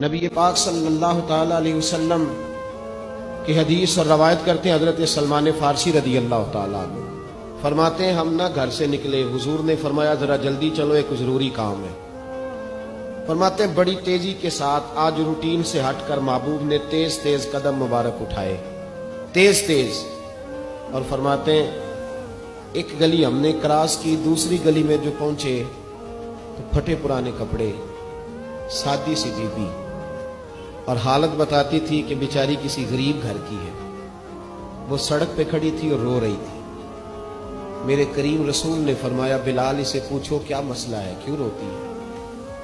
نبی پاک صلی اللہ تعالی علیہ وسلم کی حدیث اور روایت کرتے ہیں حضرت سلمان فارسی رضی اللہ تعالیٰ عنہ فرماتے ہیں ہم نہ گھر سے نکلے، حضور نے فرمایا ذرا جلدی چلو ایک ضروری کام ہے۔ فرماتے ہیں بڑی تیزی کے ساتھ آج روٹین سے ہٹ کر محبوب نے تیز تیز قدم مبارک اٹھائے، تیز تیز، اور فرماتے ہیں ایک گلی ہم نے کراس کی، دوسری گلی میں جو پہنچے تو پھٹے پرانے کپڑے، سادی سی بی بی، اور حالت بتاتی تھی کہ بیچاری کسی غریب گھر کی ہے، وہ سڑک پہ کھڑی تھی اور رو رہی تھی۔ میرے کریم رسول نے فرمایا بلال اسے پوچھو کیا مسئلہ ہے، کیوں روتی ہے؟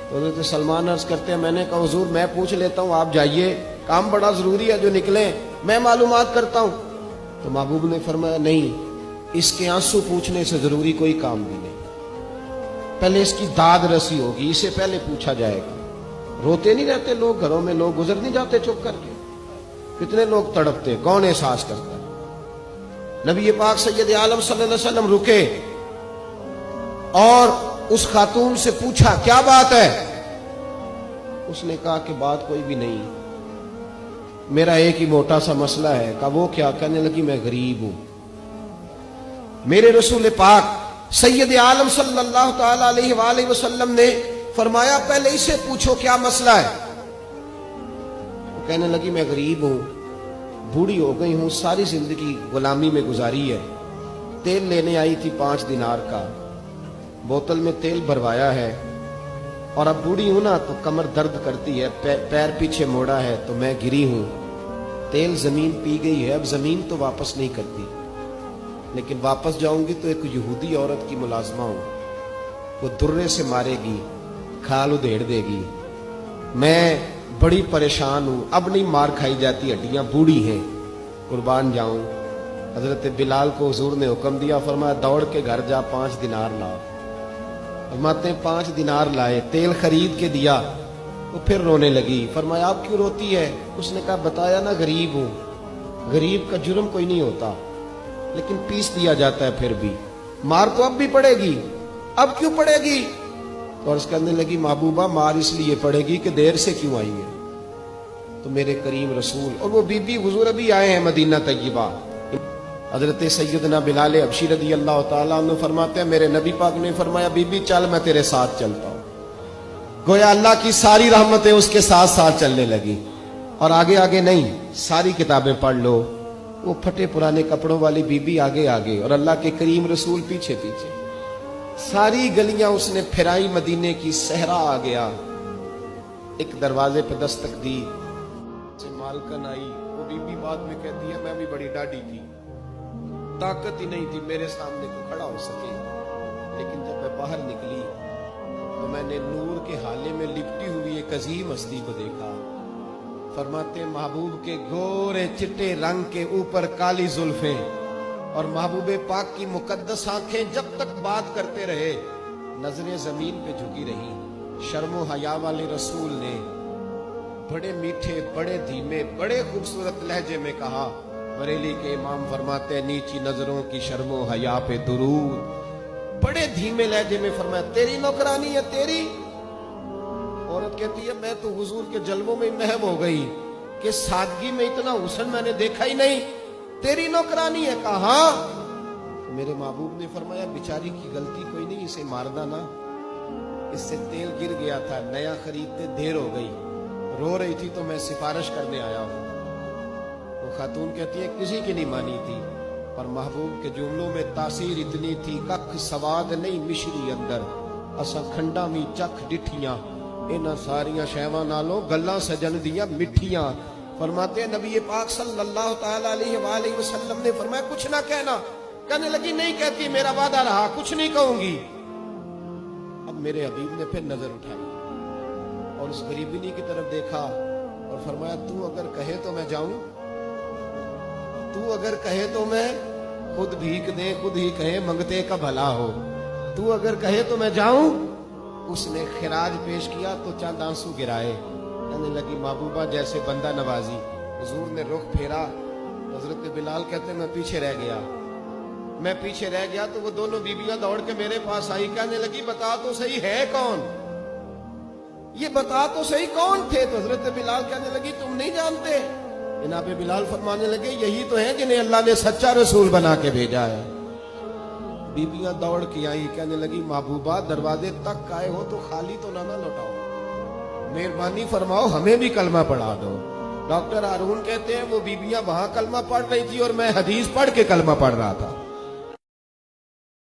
تو حضرت سلمان عرض کرتے ہیں میں نے کہا حضور میں پوچھ لیتا ہوں، آپ جائیے، کام بڑا ضروری ہے جو نکلیں، میں معلومات کرتا ہوں۔ تو محبوب نے فرمایا نہیں، اس کے آنسو پوچھنے سے ضروری کوئی کام بھی نہیں، پہلے اس کی داد رسی ہوگی، اسے پہلے پوچھا جائے گا۔ روتے نہیں رہتے لوگ گھروں میں، لوگ گزر نہیں جاتے چپ کر کے، کتنے لوگ تڑپتے، کون احساس کرتا ہے؟ نبی پاک سید عالم صلی اللہ علیہ وسلم رکے اور اس خاتون سے پوچھا کیا بات ہے؟ اس نے کہا کہ بات کوئی بھی نہیں، میرا ایک ہی موٹا سا مسئلہ ہے۔ کہا وہ کیا؟ کہنے لگی میں غریب ہوں۔ میرے رسول پاک سید عالم صلی اللہ تعالی علیہ وآلہ وسلم نے فرمایا پہلے اسے پوچھو کیا مسئلہ ہے۔ وہ کہنے لگی میں غریب ہوں، بوڑھی ہو گئی ہوں، ساری زندگی غلامی میں گزاری ہے، تیل لینے آئی تھی 5 دینار کا، بوتل میں تیل بھروایا ہے، اور اب بوڑھی ہوں نا تو کمر درد کرتی ہے، پیر پیچھے موڑا ہے تو میں گری ہوں، تیل زمین پی گئی ہے، اب زمین تو واپس نہیں کرتی، لیکن واپس جاؤں گی تو ایک یہودی عورت کی ملازمہ ہوں، وہ درے سے مارے گی، کھال ادھیڑ دے گی، میں بڑی پریشان ہوں، اب نہیں مار کھائی جاتی، ہڈیاں بوڑھی ہیں، قربان جاؤں۔ حضرت بلال کو حضور نے حکم دیا، فرمایا دوڑ کے گھر جا 5 دینار لا۔ فرماتے ہیں 5 دینار لائے، تیل خرید کے دیا، وہ پھر رونے لگی۔ فرمایا آپ کیوں روتی ہے؟ اس نے کہا بتایا نا غریب ہوں، غریب کا جرم کوئی نہیں ہوتا، لیکن پیس دیا جاتا ہے، پھر بھی مار تو اب بھی پڑے گی، اب کیوں پڑے گی؟ اور اس کرنے لگی محبوبہ مار اس لیے پڑے گی کہ دیر سے کیوں آئی ہے۔ تو میرے کریم رسول اور وہ بی بی حضور ابھی آئے ہیں مدینہ طیبہ، حضرت سیدنا بلال حبشی رضی اللہ تعالیٰ عنہ فرماتے ہیں میرے نبی پاک نے فرمایا بی بی چل میں تیرے ساتھ چلتا ہوں، گویا اللہ کی ساری رحمتیں اس کے ساتھ ساتھ چلنے لگی، اور آگے آگے نہیں، ساری کتابیں پڑھ لو، وہ پھٹے پرانے کپڑوں والی بی بی آگے آگے اور اللہ کے کریم رسول پیچھے پیچھے، ساری گلیاں اس نے پھرائی، مدینے کی صحرا آ گیا، ایک دروازے پہ دستک دی، سے مالکن آئی، وہ بی بی بعد میں کہتی ہے میں بھی بڑی ڈاڈی تھی، طاقت ہی نہیں تھی میرے سامنے کو کھڑا ہو سکے، لیکن جب میں باہر نکلی تو میں نے نور کے حالے میں لپٹی ہوئی ایک عظیم ہستی کو دیکھا۔ فرماتے محبوب کے گورے چٹے رنگ کے اوپر کالی زلفیں اور محبوب پاک کی مقدس آنکھیں، جب تک بات کرتے رہے نظریں زمین پہ جھکی رہی۔ شرم و حیا والے رسول نے بڑے میٹھے، بڑے دھیمے، بڑے خوبصورت لہجے میں کہا، بریلی کے امام فرماتے ہیں نیچی نظروں کی شرم و حیا پہ درود، بڑے دھیمے لہجے میں فرمایا تیری نوکرانی ہے تیری؟ عورت کہتی ہے میں تو حضور کے جلووں میں محو ہو گئی کہ سادگی میں اتنا حسن میں نے دیکھا ہی نہیں، تیری نوکرانی ہے؟ کہا ہاں۔ میرے محبوب نے فرمایا بیچاری کی غلطی کوئی نہیں، اسے مارنا نا، اس سے تیل گر گیا تھا، نیا خریدتے دیر ہو گئی، رو رہی تھی تو میں سفارش کرنے آیا ہوں۔ وہ خاتون کہتی ہے کسی کی نہیں مانی تھی، اور محبوب کے جملوں میں تاثیر اتنی تھی، ککھ سواد نہیں مشری اندر، اساں کھنڈا می چکھ ڈٹھیاں، انہاں ساریاں شیواں نالوں گلاں سجن دیاں مٹھیاں۔ فرماتے ہیں نبی پاک صلی اللہ تعالی علیہ وآلہ وسلم نے فرمایا کچھ نہ کہنا، کہنے لگی نہیں کہتی، میرا وعدہ رہا، کچھ نہیں کہوں گی۔ اب میرے حبیب نے پھر نظر اٹھائی اور اس غریبنی کی طرف دیکھا اور فرمایا تو اگر کہے تو میں جاؤں، تو اگر کہے تو میں خود بھیک دے، خود ہی کہے منگتے کا بھلا ہو، تو اگر کہے تو میں جاؤں۔ اس نے خراج پیش کیا تو چند آنسو گرائے، کہنے لگی محبوبہ جیسے بندہ نوازی۔ حضور نے رخ پھیرا، حضرت بلال کہتے میں پیچھے رہ گیا تو وہ دونوں بیویاں دوڑ کے میرے پاس آئی، کہنے لگی بتا تو صحیح ہے کون؟ یہ بتا تو صحیح کون تھے؟ تو حضرت بلال کہنے لگی تم نہیں جانتے؟ جناب بلال فرمانے لگے یہی تو ہیں جنہیں اللہ نے سچا رسول بنا کے بھیجا ہے۔ بیبیاں دوڑ کے آئی، کہنے لگی محبوبہ دروازے تک آئے ہو تو خالی تو نہ لوٹاؤ، مہربانی فرماؤ ہمیں بھی کلمہ پڑھا دو۔ ڈاکٹر ہارون کہتے ہیں وہ بیبیاں وہاں کلمہ پڑھ رہی تھی اور میں حدیث پڑھ کے کلمہ پڑھ رہا تھا۔